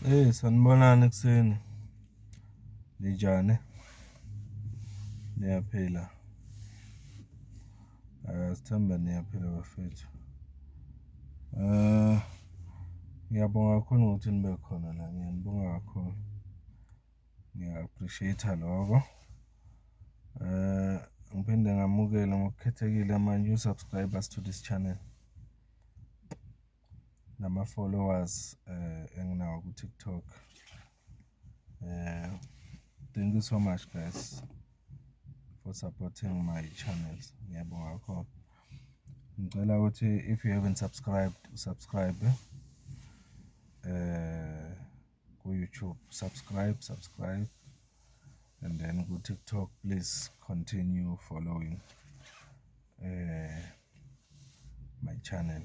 Sanibonani ekuseni. Ninjani? Niyaphila? Sithemba niyaphila bafethu. Ngiyabonga kakhulu ukuthi nibe khona la. Ngiyanibonga kakhulu. Ngiya-appreciate-a lokho. Ngiphinde ngamukela ngokukhethekile ama-new subscribers to this channel. Nama-followers enginawo ku-TikTok. Thank you so much guys for supporting my channels. Ngiyabonga kakhulu. Ngicela ukuthi if you haven't subscribed, subscribe ku-YouTube, subscribe, and then ku-TikTok, please continue following my channel.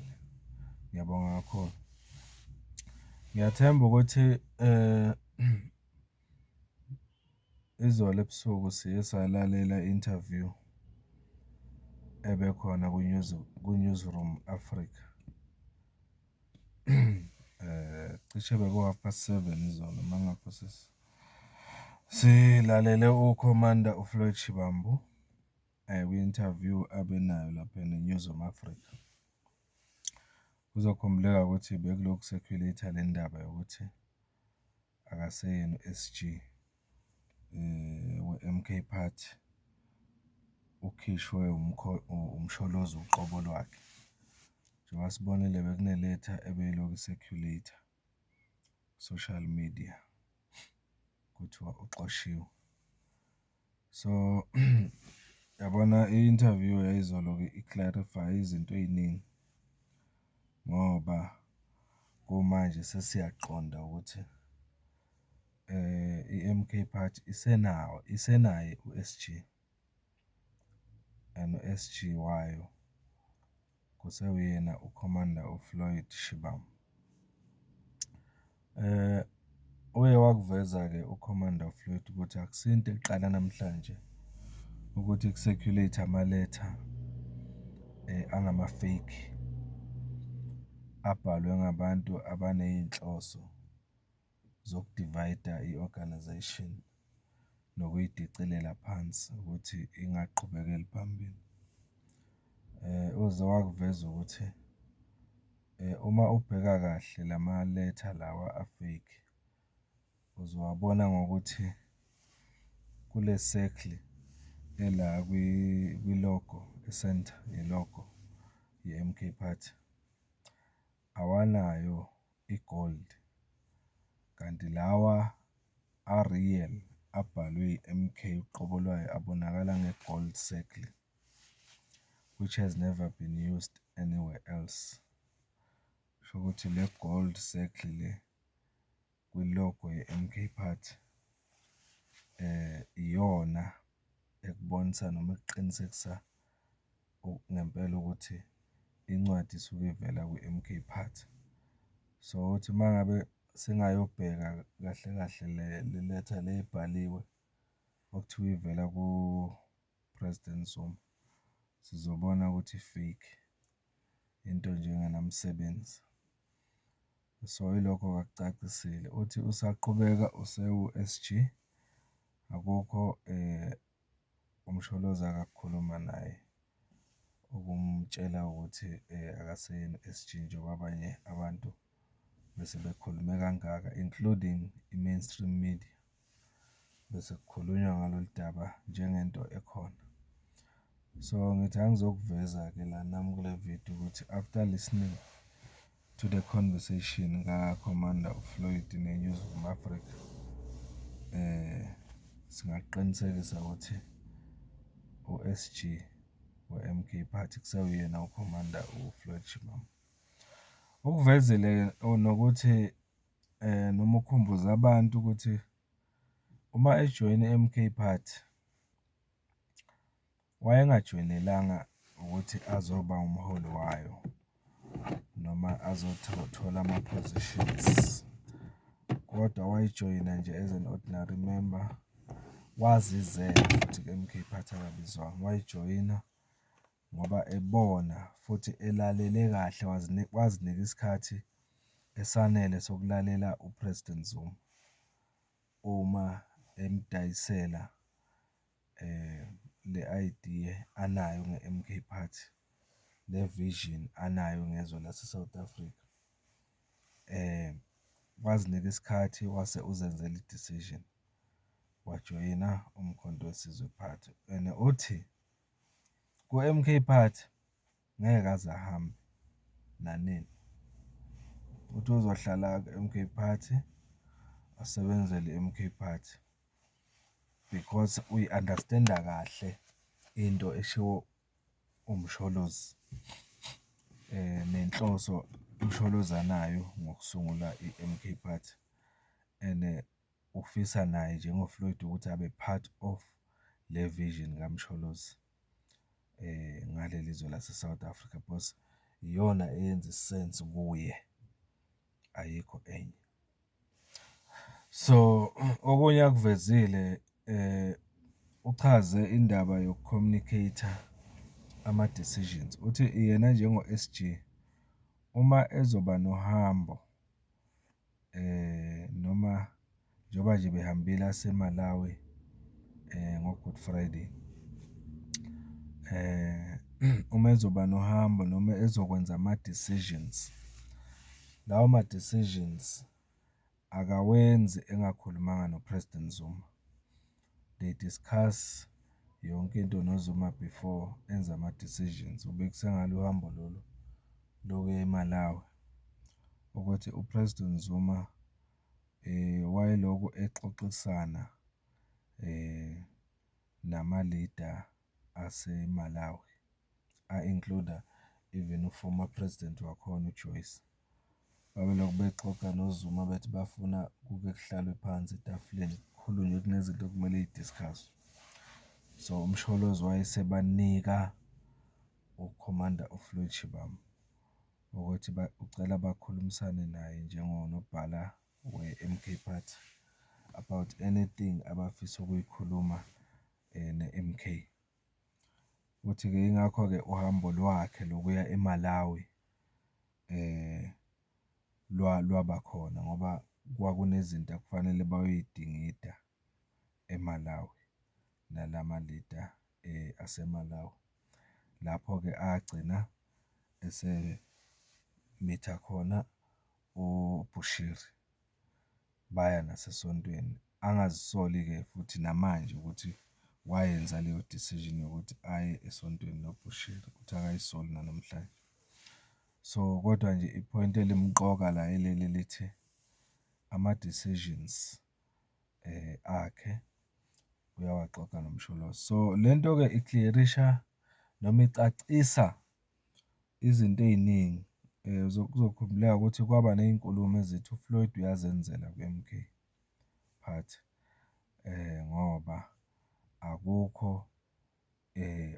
Ngiyabonga kakhulu. Ngiyathemba ukuthi izolo ebusuku siye salalela interview ebekhona ku-Newsroom Africa. Cishe beku-7:30 izolo mangapho silalele uCommander uFloyd Shivambu kwi-interview abenayo lapha ne-Newsroom Africa. Kuzokhumbuleka ukuthi bekulokhu circulator le ndaba yokuthi akaseyena u-SG we-MK Party ukhishwe umsholozi uqobo lwakhe. Njengoba sibonile bekuneletha ebeyilokhu circulator social media kuthiwa uxoshiwe. So yabona i-interview yayizolo-ke i-clarify izinto ey'ningi ngoba kumanje sesiyaqonda ukuthi i-MK Party isenaye u-SG and u-SG wayo kusewuyena uCommander uFloyd Shivambu. Uye wakuveza-ke uCommander uFloyd ukuthi akusinto eqala namhlanje ukuthi ku-circulate ama-letter angama-fake abhalwe ngabantu abaney'nhloso zokudivayida i-organization nokuyidicilela phansi ukuthi ingaqhubekeli phambili. Uze wakuveza ukuthi uma ubheka kahle lama-letter lawa a-fake uzowabona ngokuthi kule circle ela kwi-logo, i-center ye-logo ye-MK Party awanayo i-gold, kanti lawa a-real abhalwe i-MK uqobo lwayo abonakala nge-gold circle, which has never been used anywhere else. Kusho ukuthi le gold circle le kwi-logo ye-MK Party iyona ekubonisa noma ekuqinisekisa ngempela ukuthi incwadi isuke ivela kwi-MK Party. So uthi mangabe singayobheka kahle kahle le letter le ebhaliwe okuthiwa ivela ku-President Zuma, sizobona ukuthi fake, into nje engenamsebenzi. So ilokho akakucacisile. Uthi usaqhubeka usewu-SG, akukho umsholozi akakukhuluma naye ukumtshela ukuthi akaseyena u-SG njengoba abanye abantu bese bekhulume kangaka, including i-mainstream media, bese kukhulunywa ngalolu daba njengento ekhona. So ngithi angizokuveza-ke la nami kule video ukuthi after listening to the conversation ka-Commander uFloyd ne-Newsroom Africa, singaqinisekisa ukuthi u-SG we-MK Party kusewuyena uCommander uFloyd Shivambu. Ukuvezile nokuthi noma ukhumbuza abantu ukuthi uma ejoyina i-MK Party wayengajoyinelanga ukuthi azoba umholi wayo noma azothola ama-positions, kodwa wayijoyina nje as an ordinary member. Wazizela futhi ku-MK Party akabizwanga, wayijoyina ngoba ebona futhi elalele kahle, wazinika isikhathi esanele sokulalela uPresident Zuma uma emdayisela le idea anayo nge-MK Party, le vision anayo ngezwe lase-South Africa. Wazinika isikhathi wase uzenzela i-decision wajoyina Umkhonto weSizwe Party and uthi ku-MK Party ngeke aze ahambe nanini, uthi uzohlala ku-MK Party asebenzele i-MK Party because uyi-understand-a kahle into eshiwo uMsholozi nenhloso uMsholozi anayo ngokusungula i-MK Party and ufisa naye njengoFloyd ukuthi abe part of le vision kaMsholozi ngaleli zwe lase-South Africa because iyona eyenza isense kuye, ayikho enye. So okunye akuvezile uchaze indaba yoku-communicate-a ama-decisions. Uthi yena njengo-SG uma ezoba nohambo noma njengoba nje behambile ase-Malawi ngo-Good Friday, uma ezoba nohambo noma ezokwenza ama-decisions, lawo ma-decisions akawenzi engakhulumanga noPresident Zuma. They discuss yonke into noZuma before enza ama-decisions. Ubekusengalo uhambo lolu lokuya eMalawi ukuthi uPresident Zuma wayelokhu exoxisana nama-leader aseMalawi a-include even uformer president wakhona uJoyce. Babelokhu bexoxa noZuma bethi bafuna kuke kuhlalwe phansi etafuleni kukhulunywe kunezinto okumele yidiscusswe. So uMsholozi wayesebanika uCommander uFloyd Shivambu ukuthi ucela bakhulumisane naye njengonobhala we-MK Party about anything abafisa ukuyikhuluma ne-MK. Uthi-ke ingakho-ke uhambo lwakhe lokuya eMalawi lwaba khona ngoba kwakunezinto akufanele bayoyidingida eMalawi nalama-leader aseMalawi. Lapho-ke agcina esemitha khona uBushiri baya nasesontweni, angazisoli-ke futhi namanje ukuthi wayenza leyo decision yokuthi aye esontweni noBushiri, uthi akayisoli nanamhlanje. So kodwa nje ipoint elimqoka la ileli lithi ama-decisions akhe uyawaxoxa noMsholozi. So lento-ke i-clear-isha noma icacisa izinto ey'ningi. Kuzokhumbuleka ukuthi kwaba ney'nkulumo ezithi uFloyd uyazenzela ku-MK Party ngoba akukho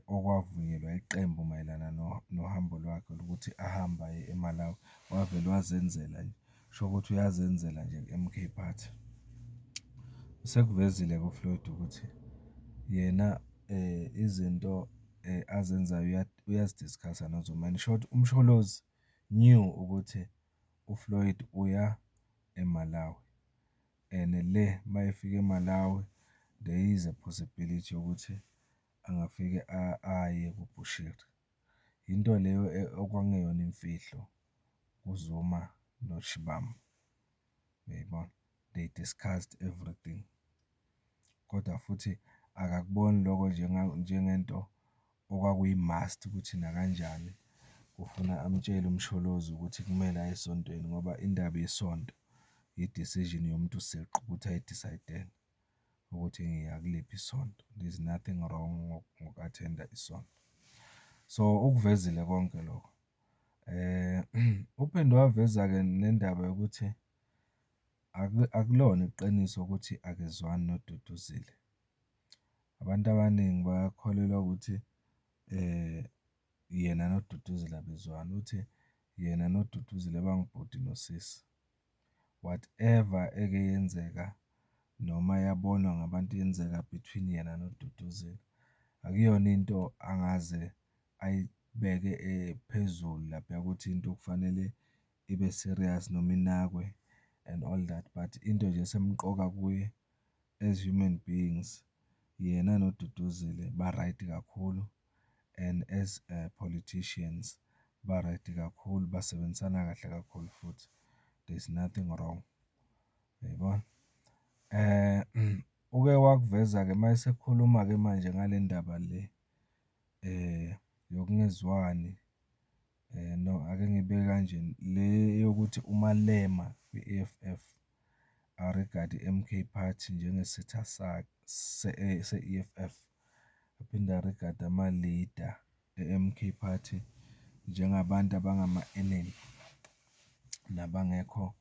okwavunyelwa iqembu mayelana nohambo lwakhe lokuthi ahambe aye eMalawi. Wavele wazenzela nje, kusho ukuthi uyazenzela nje ku-MK Party. Sekuvezile-ke uFloyd ukuthi yena izinto azenzayo uyazidiscuss-a noZuma. In short, uMsholozi knew ukuthi uFloyd uya eMalawi and le mayefika eMalawi there is a possibility yokuthi angafike aye kuBushiri. Into leyo okwakungeyona imfihlo kuZuma noShivambu, uyayibona, they discussed everything. Kodwa futhi akakuboni lokho njengento okwakuyi-must ukuthi nakanjani kufuna amtshele uMsholozi ukuthi kumele aye esontweni ngoba indaba yesonto i-decision yomuntu siqu ukuthi ayi-decide-ele ukuthi ngiya kuliphi isonto. There's nothing wrong ngoku-attend-a isonto. So ukuvezile konke lokho. Uphinde waveza-ke nendaba yokuthi akulona iqiniso ukuthi akezwani noDuduzile. Abantu abaningi bayakholelwa ukuthi yena noDuduzile abezwani. Uthi yena noDuduzile bangubhuti nosisi. Whatever eke yenzeka noma yabonwa ngabantu yenzeka between yena noDuduzile, akuyona into angaze ayibeke phezulu lapha ukuthi into kufanele ibe serious noma inakwe and all that, but into nje esemqoka kuye as human beings, yena noDuduzile ba-right kakhulu, and as politicians ba-right kakhulu, basebenzisana kahle kakhulu futhi. There's nothing wrong, yayibona. Uke wakuveza-ke uma esekhuluma-ke manje ngale ndaba le yokungezwani, no, ake ngibeke kanje, le yokuthi uMalema kwi-EFF aregard i-MK Party njengesitha se-EFF, aphinde aregard ama-leader e-MK Party njengabantu abangama-enemy nabangekho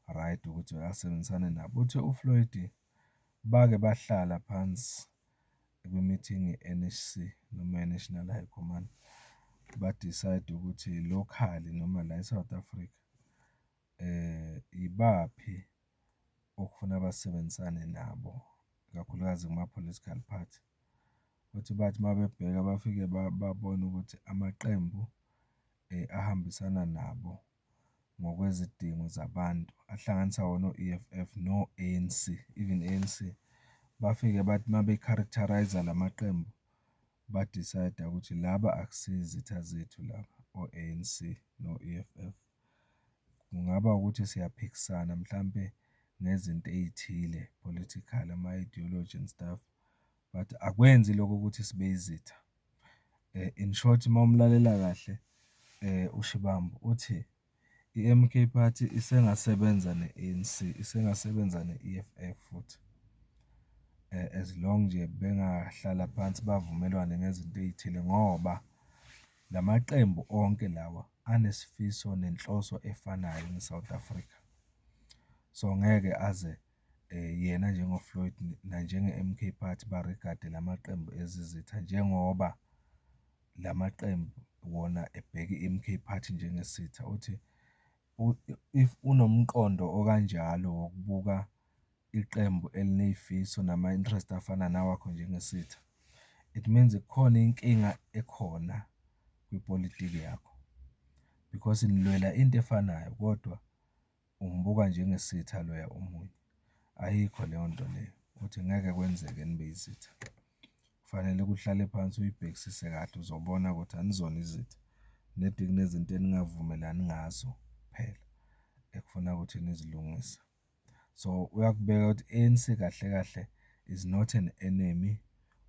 right ukuthi asebenzisane nabo. Uthe uFloyd bake bahlala phansi kwi-meeting ye-NHC noma i-National High Command, ba-decide ukuthi locally noma la eSouth Africa ibaphi okufuna basebenzisane nabo, ikakhulukazi kuma-political party. Futhi bathi uma bebheka bafike babona ukuthi amaqembu ahambisana nabo ngokwezidingo zabantu ahlanganisa wona o-EFF no-ANC, even ANC, bafike bathi uma be-characterize-a la maqembu ba-decide ukuthi laba akusiyo izitha zethu laba, o-ANC no-EFF. Kungaba ukuthi siyaphikisana mhlampe ngezinto ey'thile political, ama-ideology and stuff, but akwenzi lokho ukuthi sibe yizitha. In short, uma umlalela kahle uShibambu uthi i-MK Party isengasebenza ne-ANC, isengasebenza ne-EFF futhi, as long nje bengahlala phansi bavumelwane ngezinto ey'thile, ngoba la maqembu onke lawa anesifiso nenhloso efanayo nge-South Africa. So ngeke aze yena njengo-Floyd nanjenge-MK Party baregade la maqembu ezizitha, njengoba la maqembu wona ebheka i-MK Party njengesitha. Uthi if unomqondo okanjalo wokubuka iqembu eliney'fiso nama-interest afana nawakho njengesitha, it means kukhona inkinga ekhona kwipolitiki yakho, because nilwela into efanayo kodwa umbuka njengesitha loya omunye. Ayikho leyo nto leyo. Uthi ngeke kwenzeke nibe yizitha, kufanele kuhlale phansi uyibhekisise kahle, uzobona ukuthi anizona izitha, nedi kunezinto eningavumelani ngazo kuphela ekufuna ukuthi nizilungise. So uyakubeka ukuthi ANC kahle kahle is not an enemy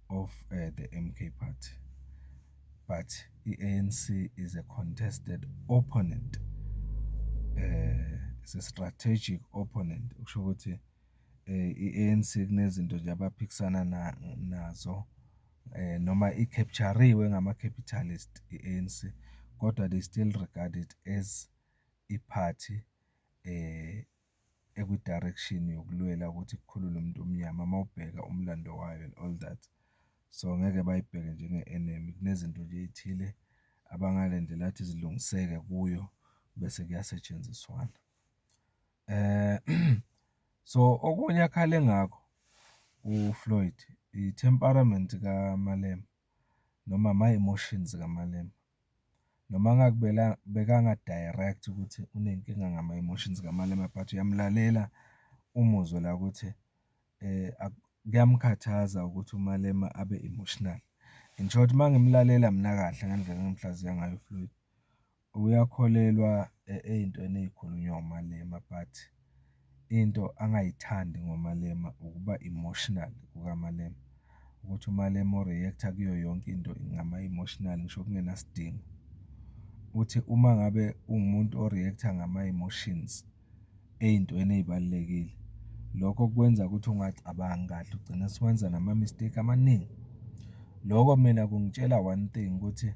of the MK Party, but i-ANC is a contested opponent, it's a strategic opponent. Kusho ukuthi i-ANC kunezinto nje abaphikisana nazo, noma i-capture-riwe ngama-capitalist i-ANC, kodwa they still regard it as i-party ekwi-direction yokulwela ukuthi kukhululwe umuntu omnyama uma ubheka umlando wayo and all that. So ngeke bayibheke njenge-enemy, kunezinto nje ey'thile abangalendela athi zilungiseke kuyo bese kuyasetshenziswana. So okunye akhale ngakho uFloyd i-temperament kaMalema noma ama-emotions kaMalema, noma bekanga direct ukuthi unenkinga ngama-emotions kaMalema, but uyamlalela umuzwe la ukuthi kuyamkhathaza ukuthi uMalema abe emotional. In short, uma ngimlalela mina kahle ngendlela engimhlaziya ngayo uFloyd, uyakholelwa ey'ntweni ey'khulunywa uMalema, but into angayithandi ngoMalema ukuba emotional kukaMalema, ukuthi uMalema o-react-a kuyo yonke into ngama-emotional, ngisho kungenasidingo. Uthi uma ngabe uwumuntu o-react-a ngama-emotions ey'ntweni ey'balulekile, lokho kwenza ukuthi ungacabangi kahle, ugcine siwenza nama-mistake amaningi. Loko mina kungitshela one thing ukuthi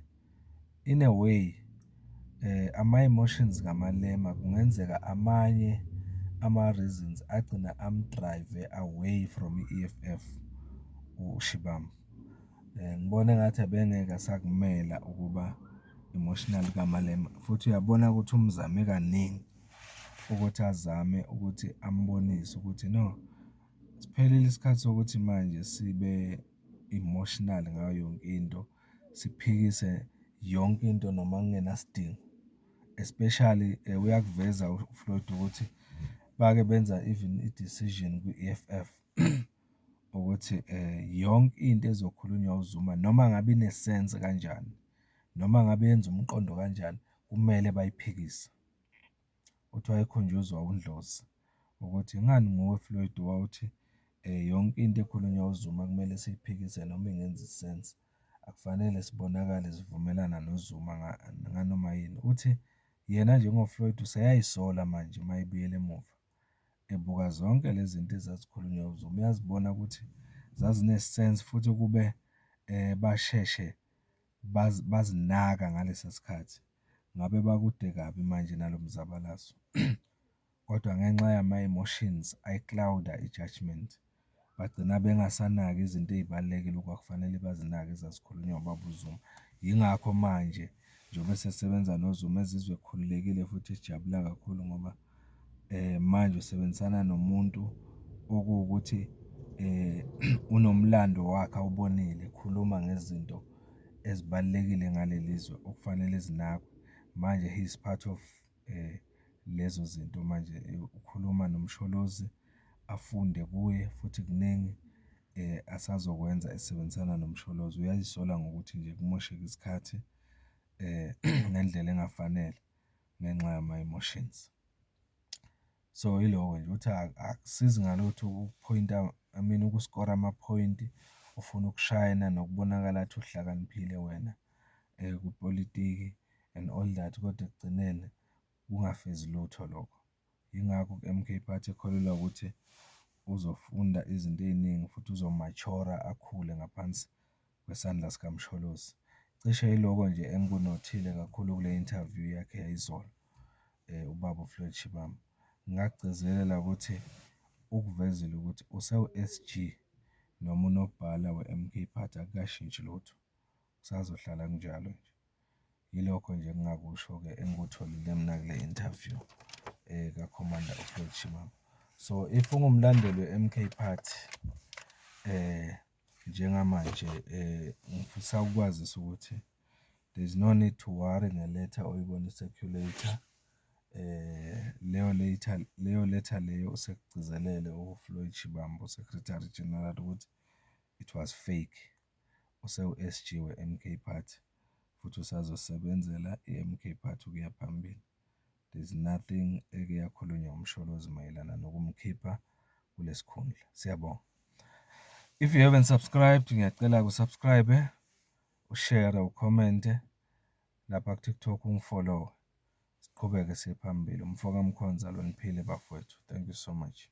in a way ama-emotions kaMalema kungenzeka amanye ama-reasons agcina amdrive away from i-EFF uShibambu. Ngibona engathi abengeke asakumela ukuba emotional kaMalema, futhi uyabona ukuthi umzame kaningi ukuthi azame ukuthi ambonise ukuthi no, siphelile isikhathi sokuthi manje sibe emotional ngayo yonke into, siphikise yonke into noma kungenasidingo. especially uyakuveza uFloyd ukuthi bake benza even i-decision kwi-EFF ukuthi yonke into ezokhulunywa uZuma noma ngabe inesense kanjani, noma ngabe yenza umqondo kanjani, kumele bayiphikise. Uthi wayekhunjuzwa uNdlozi ukuthi ngani nguwe Floyd wawuthi yonke into ekhulunywa uZuma kumele siyiphikise noma ingenzi isense, akufanele sibonakale sivumelana noZuma nganoma yini. Uthi yena njengoFloyd useyayisola manje uma ebuyela emuva ebuka zonke lezi zinto ezazikhulunywa uZuma, uyazibona ukuthi zazinesense futhi kube basheshe bazinaka ngalesa sikhathi. Ngabe bakude kabi manje nalo mzabalazo kodwa ngenxa yama-emotions ayi-cloud-a i-judgment, bagcina bengasanaki izinto ey'balulekile okwakufanele bazinake ezazikhulunywa ubaba uZuma. Yingakho manje njengoba esesebenza noZuma ezizwa ekhululekile futhi ejabula kakhulu ngoba manje usebenzisana nomuntu okuwukuthi unomlando wakhe awubonile, ekhuluma ngezinto ezibalulekile ngaleli zwe okufanele zinakwe. Manje he is part of lezo zinto manje, ukhuluma nomsholozi afunde kuye futhi kuningi asazokwenza esebenzisana nomsholozi. Uyayisola ngokuthi nje kumosheka isikhathi ngendlela engafanele ngenxa yama-emotions. So yiloko nje ukuthi akusizi ngalutho ukuphoyinta, I mean ukuskora amaphoyinti, ufuna ukushayina nokubonakala ukuthi uhlakaniphile wena kupolitiki and all that, kodwa ekugcineni kungafezi lutho lokho. Yingakho u-M_K Party ekholelwa ukuthi uzofunda izinto ey'ningi futhi uzomashora akhule ngaphansi kwesandla sikamsholozi. Cishe yiloko nje engikunothile kakhulu kule interview yakhe yayizolo ubaba uFloyd Shivambu. Ngingakugcizelela ukuthi ukuvezile ukuthi usewu-S_G noma unobhala we-M_K Party akukashintshi lutho, kusazohlala kunjalo nje. Yilokho nje engingakusho-ke engikutholile mina kule interview kaKhomanda uFloyd Shivambu. So if ungumlandeli we-M_K Party njengamanje ngifisa ukwazisa ukuthi there is no need to worry ngeletha oyibona i-circulator. Leyo letha leyo usekugcizelele uFloyd Shivambu, u-Secretary General, ukuthi it was fake. Usewu-S_G we-M_K Party futhi usazosebenzela i-M_K Party ukuya phambili. There's nothing eke yakhulunywa umsholozi mayelana nokumkhipha kulesikhundla. Siyabonga. If you haven't subscribed, ngiyacela usubscribe, ushare, ukhomente lapha ku-TikTok, ungifollow. Siqhubeke siye phambili. Umfoka Mkhonza, Loniphile bafowethu. Thank you so much.